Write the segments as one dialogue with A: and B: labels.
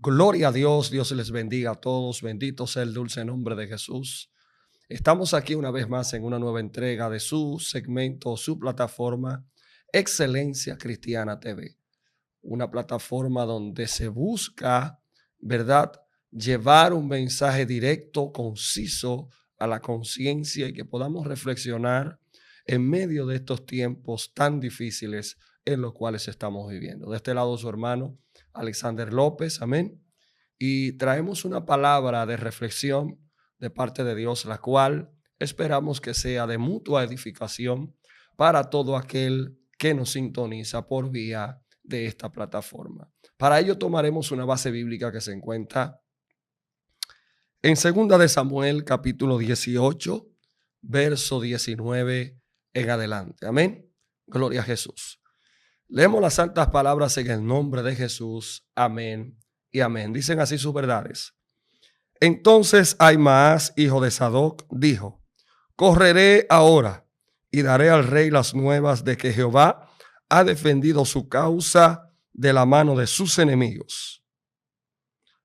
A: Gloria a Dios, Dios les bendiga a todos, bendito sea el dulce nombre de Jesús. Estamos aquí una vez más en una nueva entrega de su segmento, su plataforma Excelencia Cristiana TV, una plataforma donde se busca, ¿verdad?, llevar un mensaje directo, conciso a la conciencia y que podamos reflexionar en medio de estos tiempos tan difíciles en los cuales estamos viviendo. De este lado su hermano Alexander López, amén. Y traemos una palabra de reflexión de parte de Dios, la cual esperamos que sea de mutua edificación para todo aquel que nos sintoniza por vía de esta plataforma. Para ello tomaremos una base bíblica que se encuentra en 2 de Samuel, capítulo 18, verso 19 en adelante. Amén. Gloria a Jesús. Leemos las santas palabras en el nombre de Jesús. Amén y amén. Dicen así sus verdades. Entonces Ahimaas, hijo de Sadoc, dijo: correré ahora y daré al rey las nuevas de que Jehová ha defendido su causa de la mano de sus enemigos.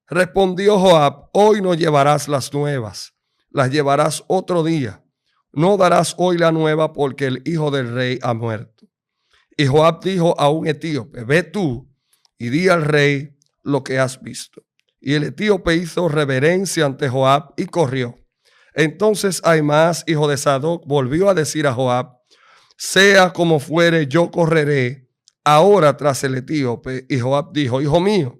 A: Respondió Joab: hoy no llevarás las nuevas, las llevarás otro día. No darás hoy la nueva porque el hijo del rey ha muerto. Y Joab dijo a un etíope: ve tú y di al rey lo que has visto. Y el etíope hizo reverencia ante Joab y corrió. Entonces Ahimaas, hijo de Sadoc, volvió a decir a Joab: sea como fuere, yo correré ahora tras el etíope. Y Joab dijo: hijo mío,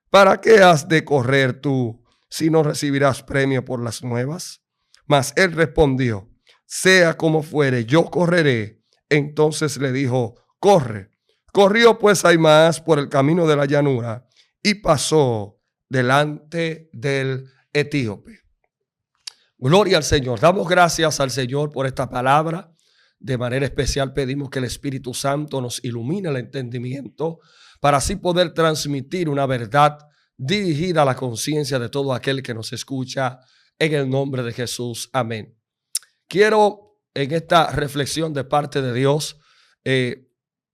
A: ¿para qué has de correr tú si no recibirás premio por las nuevas? Mas él respondió: sea como fuere, yo correré. Entonces le dijo: corre. Corrió pues Ahimaas por el camino de la llanura y pasó delante del etíope. Gloria al Señor. Damos gracias al Señor por esta palabra. De manera especial pedimos que el Espíritu Santo nos ilumine el entendimiento para así poder transmitir una verdad dirigida a la conciencia de todo aquel que nos escucha en el nombre de Jesús. Amén. Quiero en esta reflexión de parte de Dios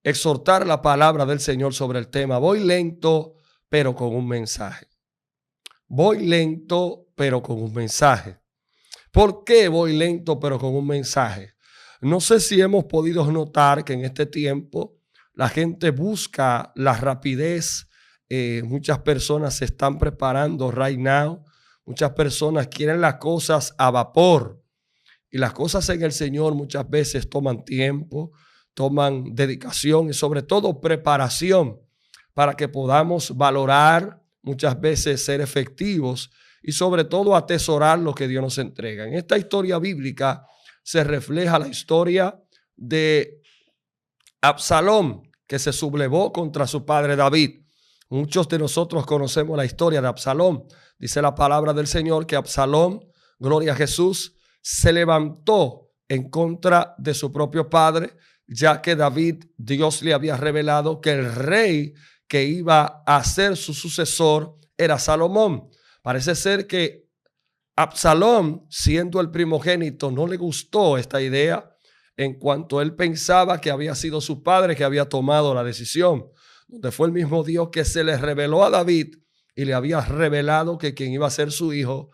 A: exhortar la palabra del Señor sobre el tema. Voy lento, pero con un mensaje. Voy lento, pero con un mensaje. ¿Por qué voy lento, pero con un mensaje? No sé si hemos podido notar que en este tiempo la gente busca la rapidez. Muchas personas se están preparando right now. Muchas personas quieren las cosas a vapor. Y las cosas en el Señor muchas veces toman tiempo, toman dedicación y sobre todo preparación para que podamos valorar, muchas veces ser efectivos y sobre todo atesorar lo que Dios nos entrega. En esta historia bíblica se refleja la historia de Absalón, que se sublevó contra su padre David. Muchos de nosotros conocemos la historia de Absalón. Dice la palabra del Señor que Absalón, gloria a Jesús, se levantó en contra de su propio padre, ya que David, Dios le había revelado que el rey que iba a ser su sucesor era Salomón. Parece ser que Absalón, siendo el primogénito, no le gustó esta idea en cuanto él pensaba que había sido su padre que había tomado la decisión, donde fue el mismo Dios que se le reveló a David y le había revelado que quien iba a ser su hijo,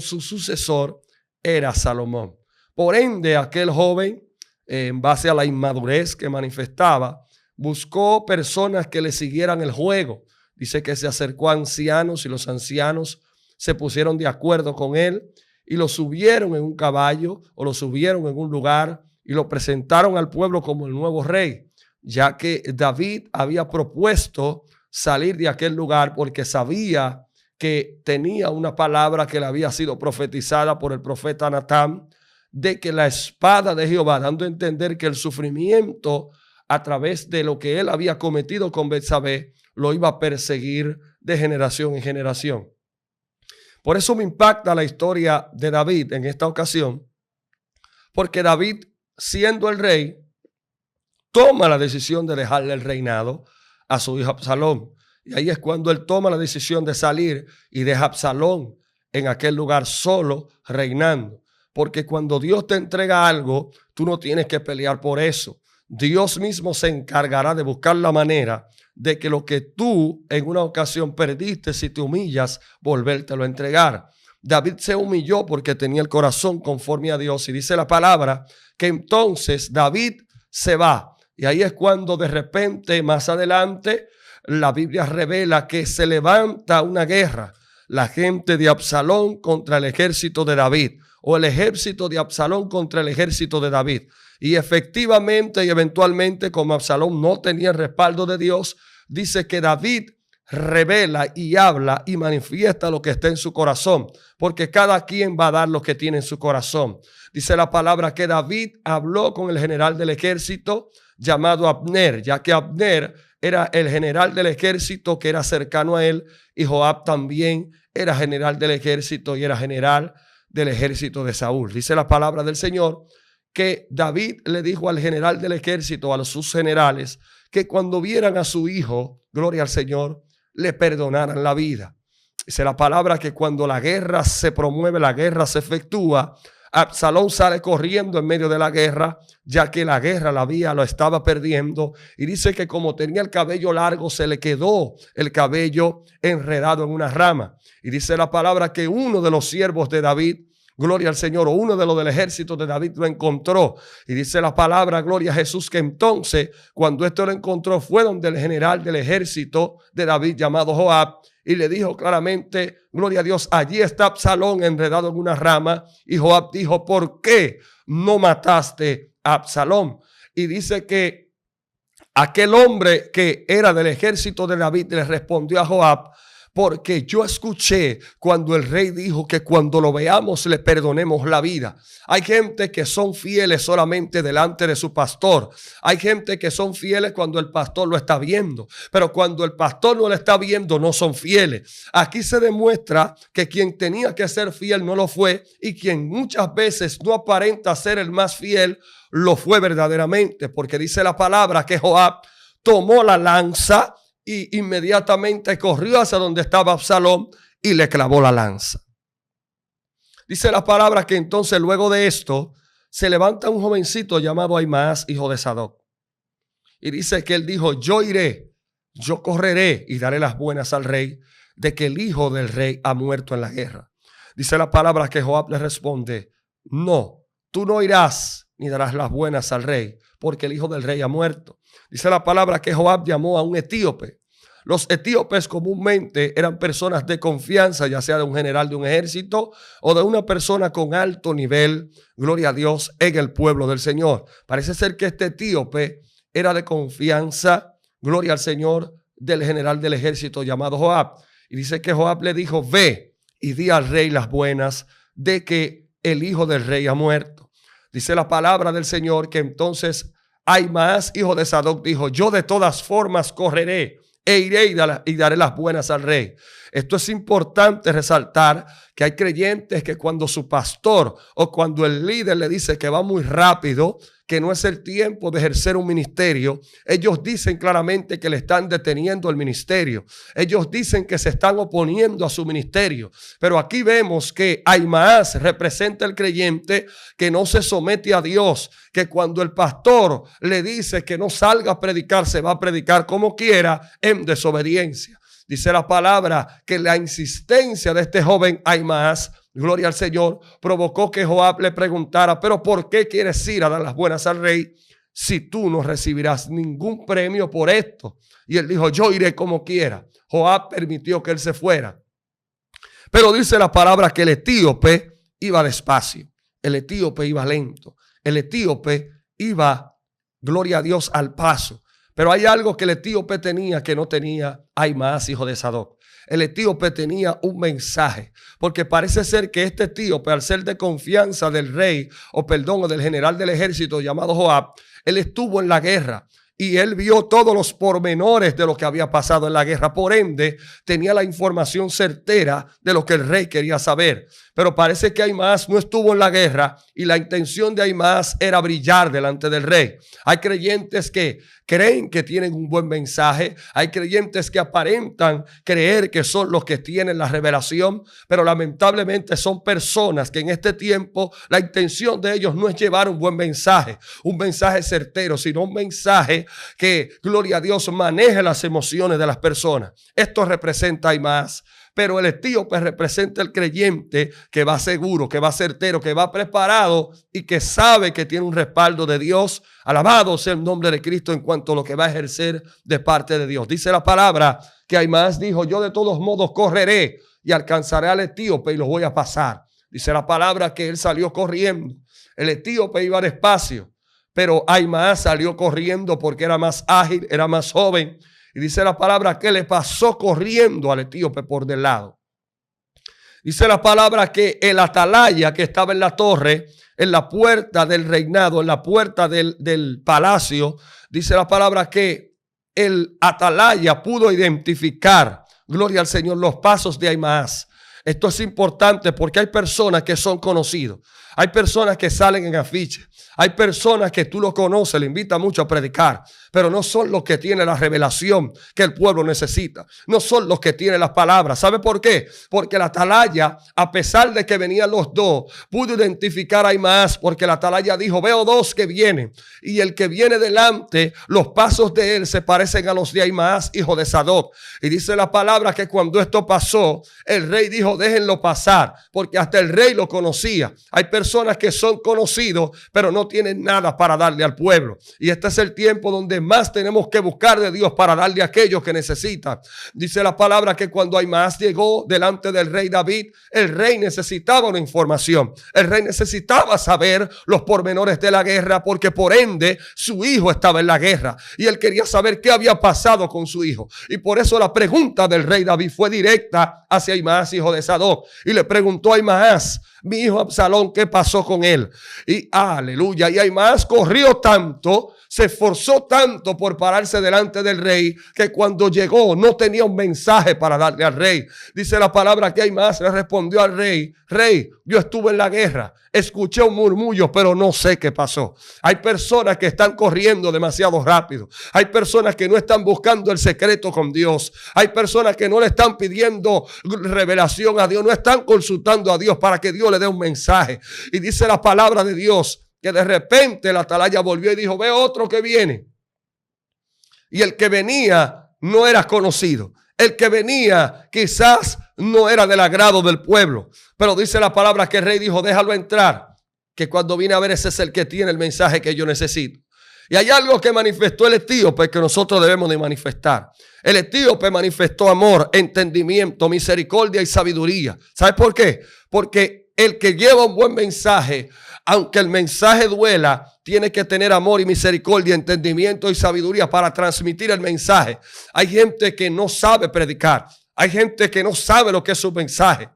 A: su sucesor, era Salomón. Por ende, aquel joven, en base a la inmadurez que manifestaba, buscó personas que le siguieran el juego. Dice que se acercó a ancianos y los ancianos se pusieron de acuerdo con él y lo subieron en un caballo o lo subieron en un lugar y lo presentaron al pueblo como el nuevo rey, ya que David había propuesto salir de aquel lugar porque sabía que tenía una palabra que le había sido profetizada por el profeta Natán, de que la espada de Jehová, dando a entender que el sufrimiento a través de lo que él había cometido con Betsabé, lo iba a perseguir de generación en generación. Por eso me impacta la historia de David en esta ocasión, porque David, siendo el rey, toma la decisión de dejarle el reinado a su hijo Absalón. Y ahí es cuando él toma la decisión de salir y deja a Absalón en aquel lugar solo reinando. Porque cuando Dios te entrega algo, tú no tienes que pelear por eso. Dios mismo se encargará de buscar la manera de que lo que tú en una ocasión perdiste, si te humillas, volvértelo a entregar. David se humilló porque tenía el corazón conforme a Dios, y dice la palabra que entonces David se va. Y ahí es cuando de repente, más adelante, la Biblia revela que se levanta una guerra, la gente de Absalón contra el ejército de David, o el ejército de Absalón contra el ejército de David. Y efectivamente y eventualmente, como Absalón no tenía el respaldo de Dios, dice que David revela y habla y manifiesta lo que está en su corazón, porque cada quien va a dar lo que tiene en su corazón. Dice la palabra que David habló con el general del ejército llamado Abner, ya que Abner era el general del ejército que era cercano a él, y Joab también era general del ejército y era general del ejército de Saúl. Dice la palabra del Señor que David le dijo al general del ejército, a sus generales, que cuando vieran a su hijo, gloria al Señor, le perdonaran la vida. Dice la palabra que cuando la guerra se promueve, la guerra se efectúa, Absalón sale corriendo en medio de la guerra, ya que la guerra lo estaba perdiendo. Y dice que como tenía el cabello largo, se le quedó el cabello enredado en una rama. Y dice la palabra que uno de los siervos de David, gloria al Señor, o uno de los del ejército de David lo encontró. Y dice la palabra, gloria a Jesús, que entonces cuando esto lo encontró fue donde el general del ejército de David llamado Joab, y le dijo claramente, gloria a Dios, allí está Absalón enredado en una rama. Y Joab dijo, ¿por qué no mataste a Absalón? Y dice que aquel hombre que era del ejército de David le respondió a Joab, porque yo escuché cuando el rey dijo que cuando lo veamos le perdonemos la vida. Hay gente que son fieles solamente delante de su pastor. Hay gente que son fieles cuando el pastor lo está viendo, pero cuando el pastor no lo está viendo no son fieles. Aquí se demuestra que quien tenía que ser fiel no lo fue, y quien muchas veces no aparenta ser el más fiel lo fue verdaderamente, porque dice la palabra que Joab tomó la lanza y inmediatamente corrió hacia donde estaba Absalón y le clavó la lanza. Dice la palabra que entonces luego de esto se levanta un jovencito llamado Ahimaas, hijo de Sadoc. Y dice que él dijo, yo iré, yo correré y daré las buenas al rey de que el hijo del rey ha muerto en la guerra. Dice la palabra que Joab le responde, no, tú no irás ni darás las buenas al rey, porque el hijo del rey ha muerto. Dice la palabra que Joab llamó a un etíope. Los etíopes comúnmente eran personas de confianza, ya sea de un general de un ejército o de una persona con alto nivel, gloria a Dios, en el pueblo del Señor. Parece ser que este etíope era de confianza, gloria al Señor, del general del ejército llamado Joab. Y dice que Joab le dijo, ve y di al rey las buenas de que el hijo del rey ha muerto. Dice la palabra del Señor que entonces Ahimaas, hijo de Sadoc, dijo, yo de todas formas correré e iré y daré las buenas al rey. Esto es importante resaltar, que hay creyentes que cuando su pastor o cuando el líder le dice que va muy rápido, que no es el tiempo de ejercer un ministerio, ellos dicen claramente que le están deteniendo el ministerio. Ellos dicen que se están oponiendo a su ministerio. Pero aquí vemos que Ahimaas representa al creyente que no se somete a Dios, que cuando el pastor le dice que no salga a predicar, se va a predicar como quiera en desobediencia. Dice la palabra que la insistencia de este joven Ahimaas, gloria al Señor, provocó que Joab le preguntara, pero ¿por qué quieres ir a dar las buenas al rey si tú no recibirás ningún premio por esto? Y él dijo, yo iré como quiera. Joab permitió que él se fuera. Pero dice la palabra que el etíope iba despacio. El etíope iba lento. El etíope iba, gloria a Dios, al paso. Pero hay algo que el etíope tenía que no tenía Ahimaas, hijo de Sadoc. El etíope tenía un mensaje, porque parece ser que este etíope, al ser de confianza del rey, o del general del ejército llamado Joab, él estuvo en la guerra. y él vio todos los pormenores de lo que había pasado en la guerra. Por ende, tenía la información certera de lo que el rey quería saber. Pero parece que Ahimaas no estuvo en la guerra y la intención de Ahimaas era brillar delante del rey. Hay creyentes que creen que tienen un buen mensaje. Hay creyentes que aparentan creer que son los que tienen la revelación, pero lamentablemente son personas que en este tiempo la intención de ellos no es llevar un buen mensaje, un mensaje certero, sino un mensaje que, gloria a Dios, maneje las emociones de las personas. Esto representa a Ahimaas. Pero el etíope representa el creyente que va seguro, que va certero, que va preparado y que sabe que tiene un respaldo de Dios. Alabado sea el nombre de Cristo en cuanto a lo que va a ejercer de parte de Dios. Dice la palabra que Ahimaas dijo: yo de todos modos correré y alcanzaré al etíope y los voy a pasar. Dice la palabra que él salió corriendo. El etíope iba despacio, pero Ahimaas salió corriendo porque era más ágil, era más joven. Y dice la palabra que le pasó corriendo al etíope por del lado. Dice la palabra que el atalaya que estaba en la torre, en la puerta del reinado, en la puerta del palacio, dice la palabra que el atalaya pudo identificar, gloria al Señor, los pasos de Ahimaas. Esto es importante porque hay personas que son conocidos. Hay personas que salen en afiches. Hay personas que tú lo conoces, le invita mucho a predicar, pero no son los que tienen la revelación que el pueblo necesita. No son los que tienen las palabras. ¿Sabe por qué? Porque la atalaya, a pesar de que venían los dos, pudo identificar a Ahimaas, porque la atalaya dijo: veo dos que vienen, y el que viene delante, los pasos de él se parecen a los de Ahimaas, hijo de Sadoc. Y dice la palabra que cuando esto pasó, el rey dijo: déjenlo pasar, porque hasta el rey lo conocía. Hay personas que son conocidos, pero no tienen nada para darle al pueblo. Y este es el tiempo donde más tenemos que buscar de Dios para darle a aquellos que necesitan. Dice la palabra que cuando Ahimaas llegó delante del rey David, el rey necesitaba una información. El rey necesitaba saber los pormenores de la guerra, porque por ende su hijo estaba en la guerra y él quería saber qué había pasado con su hijo. Y por eso la pregunta del rey David fue directa hacia Ahimaas, hijo de Sadoc, y le preguntó a Ahimaas: mi hijo Absalón, ¿qué pasó con él? Y aleluya, y Ahimaas corrió tanto, se esforzó tanto por pararse delante del rey, que cuando llegó no tenía un mensaje para darle al rey. Dice la palabra que Ahimaas le respondió al rey: rey, yo estuve en la guerra, escuché un murmullo, pero no sé qué pasó. Hay personas que están corriendo demasiado rápido. Hay personas que no están buscando el secreto con Dios. Hay personas que no le están pidiendo revelación a Dios, no están consultando a Dios para que Dios le dé un mensaje. Y dice la palabra de Dios que de repente la atalaya volvió y dijo: veo otro que viene. Y el que venía no era conocido. El que venía quizás no era del agrado del pueblo. Pero dice la palabra que el rey dijo: déjalo entrar, que cuando viene a ver, ese es el que tiene el mensaje que yo necesito. Y hay algo que manifestó el etíope que nosotros debemos de manifestar. El etíope manifestó amor, entendimiento, misericordia y sabiduría. ¿Sabes por qué? Porque el que lleva un buen mensaje, aunque el mensaje duela, tiene que tener amor y misericordia, entendimiento y sabiduría para transmitir el mensaje. Hay gente que no sabe predicar. Hay gente que no sabe lo que es su mensaje.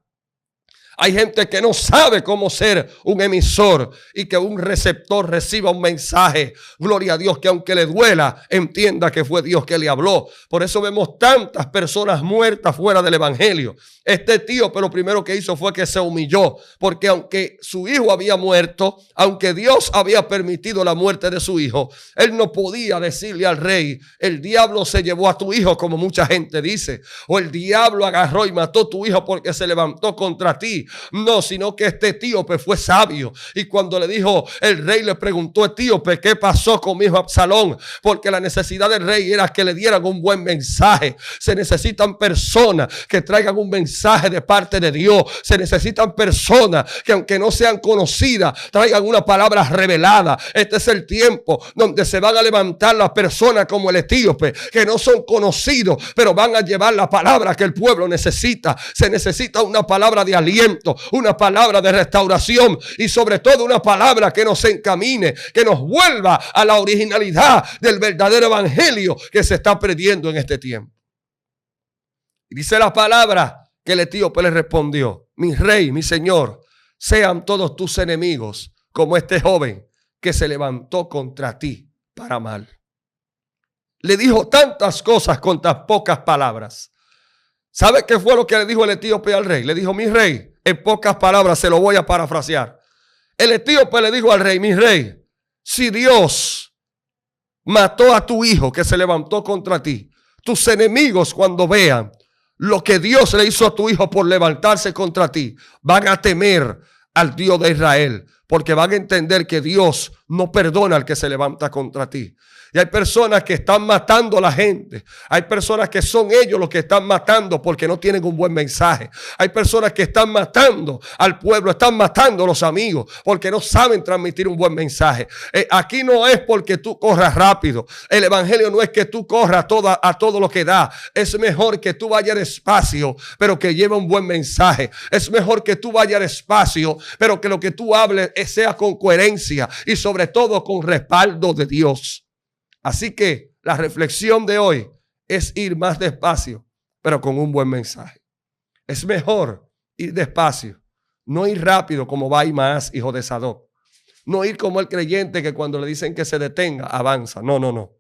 A: Hay gente que no sabe cómo ser un emisor y que un receptor reciba un mensaje. Gloria a Dios, que aunque le duela, entienda que fue Dios que le habló. Por eso vemos tantas personas muertas fuera del evangelio. Este tío, pero lo primero que hizo fue que se humilló, porque aunque su hijo había muerto, aunque Dios había permitido la muerte de su hijo, él no podía decirle al rey: el diablo se llevó a tu hijo, como mucha gente dice, o el diablo agarró y mató a tu hijo porque se levantó contra ti. No, sino que este etíope fue sabio, y cuando le dijo, el rey le preguntó: etíope, ¿qué pasó con mi hijo Absalón? Porque la necesidad del rey era que le dieran un buen mensaje. Se necesitan personas que traigan un mensaje de parte de Dios. Se necesitan personas que, aunque no sean conocidas, traigan una palabra revelada. Este es el tiempo donde se van a levantar las personas como el etíope, que no son conocidos, pero van a llevar la palabra que el pueblo necesita. Se necesita una palabra de aliento, una palabra de restauración y sobre todo una palabra que nos encamine, que nos vuelva a la originalidad del verdadero evangelio que se está perdiendo en este tiempo. Y dice la palabra que el etíope le respondió: mi rey, mi señor, sean todos tus enemigos como este joven que se levantó contra ti para mal. le dijo tantas cosas con tan pocas palabras. ¿Sabe qué fue lo que le dijo el etíope al rey? Le dijo, mi rey, en pocas palabras se lo voy a parafrasear. El etíope le dijo al rey, mi rey, si Dios mató a tu hijo que se levantó contra ti, tus enemigos cuando vean lo que Dios le hizo a tu hijo por levantarse contra ti, van a temer al Dios de Israel, porque van a entender que Dios no perdona al que se levanta contra ti. Y hay personas que están matando a la gente. Hay personas que son ellos los que están matando porque no tienen un buen mensaje. Hay personas que están matando al pueblo, están matando a los amigos porque no saben transmitir un buen mensaje. Aquí no es porque tú corras rápido. El evangelio no es que tú corras a todo lo que da. Es mejor que tú vayas despacio, pero que lleve un buen mensaje. Es mejor que tú vayas despacio, pero que lo que tú hables sea con coherencia y sobre todo con respaldo de Dios. Así que la reflexión de hoy es ir más despacio, pero con un buen mensaje. Es mejor ir despacio, no ir rápido como va Ahimaas, hijo de Sadoc. No ir como el creyente que cuando le dicen que se detenga, avanza. No, no, no.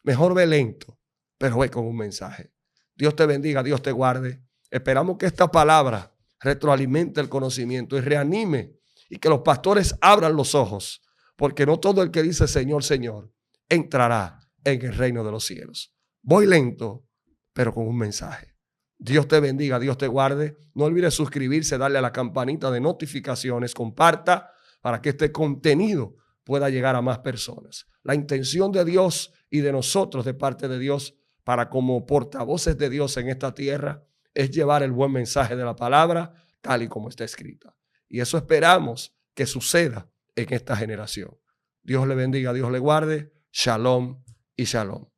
A: Mejor ve lento, pero ve con un mensaje. Dios te bendiga, Dios te guarde. Esperamos que esta palabra retroalimente el conocimiento y reanime y que los pastores abran los ojos, porque no todo el que dice Señor, Señor entrará en el reino de los cielos. Voy lento, pero con un mensaje. Dios te bendiga, Dios te guarde. No olvides suscribirse, darle a la campanita de notificaciones, comparta para que este contenido pueda llegar a más personas. La intención de Dios y de nosotros, de parte de Dios, para como portavoces de Dios en esta tierra, es llevar el buen mensaje de la palabra tal y como está escrita. Y eso esperamos que suceda en esta generación. Dios le bendiga, Dios le guarde. Shalom y shalom.